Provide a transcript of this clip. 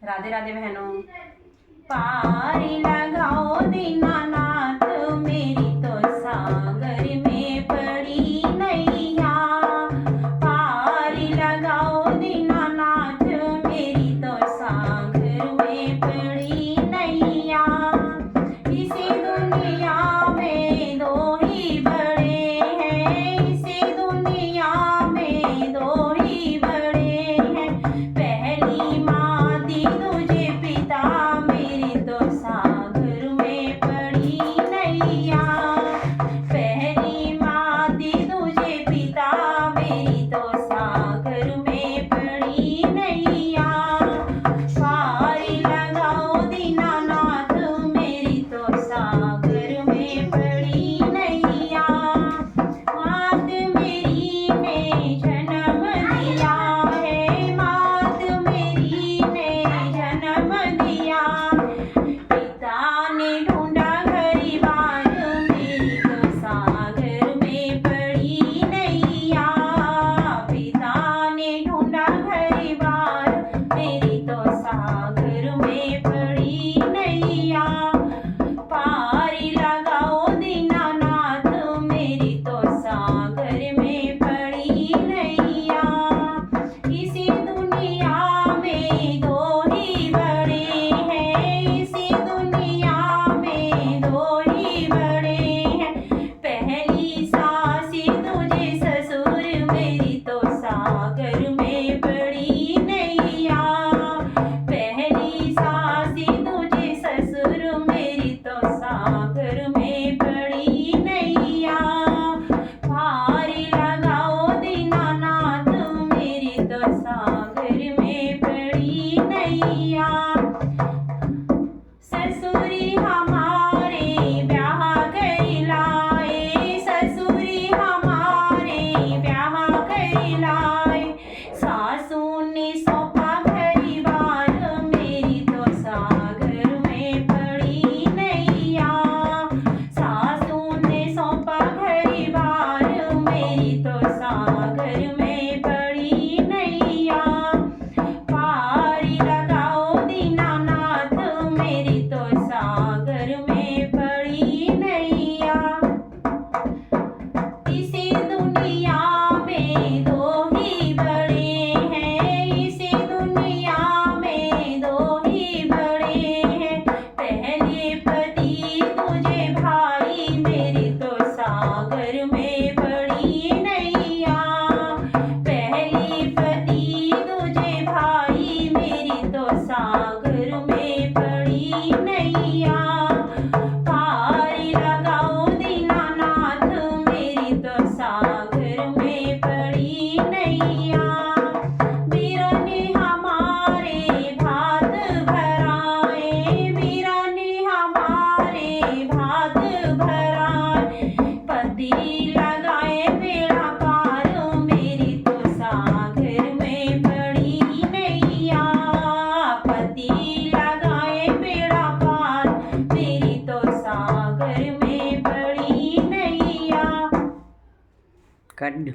राधे राधे बहनों। पारी लगाओ दीनानाथ मेरी तो सागर में पड़ी नैया। पारी लगाओ दीनानाथ मेरी तो सागर में पड़ी नैया। इसी दुनिया में दो ही बड़े हैं, इसी दुनिया में दो ही बड़े हैं। पहली माँ दी तुझे पिता मेरी तो सागर में पड़ी नैया। पहली माँ दी तुझे पिता मेरी तो सागर में पड़ी नैया। पारी लगाओ दीनानाथ मेरी तो सागर में पड़ी नैया। मात मेरी ने जन्म दिया है, मात मेरी ने जन्म दिया। पिता ने ढूंढा घर बार मेरी तो सागर में पड़ी नैया। पिता ने ढूंढा घर बार मेरी तो सागर में पड़ी नैया। पारी लगाओ दीनानाथ मेरी तो सागर में पड़ी नैया। इसी दुनिया में दो ही बड़े हैं, इसी दुनिया में दो ही बड़े हैं। पहली सासी तुझे ससुर मेरी तो सागर में पड़ी नैया। पहली सासी तुझे ससुर मेरी तो सागर में पड़ी नैया। पारी लगाओ दीनानाथ मेरी तो सागर में पड़ी नैया। ससुरी हमारे ब्याह कहलाए, ससुरी हमारे ब्याह कहलाए। सासू ने सौंपा घर बार मेरी तो सागर में पड़ी नैया। सासू ने सौंपा घर बार मेरी तो सागर में पड़ी नैया। पारी लगाओ दीनानाथ मेरी तो सागर में पड़ी नैया। इसी दुनिया में दो ही बड़े हैं, इसी दुनिया में दो ही बड़े हैं। पहले पति तुझे भाई मेरी तो सागर में पड़ी नैया। पहली पति तुझे भाई मेरी तो सागर में पड़ी नैया। पारी लगाओ दीनानाथ मेरी तो सागर में पड़ी नैया। वीराने हमारे भात भराए, वीराने हमारे भात भराए। पति लगाए बेड़ा पार मेरी तो सागर में पड़ी नैया। पति लगाए बेड़ा पार मेरी तो सागर में पड़ी नैया। कट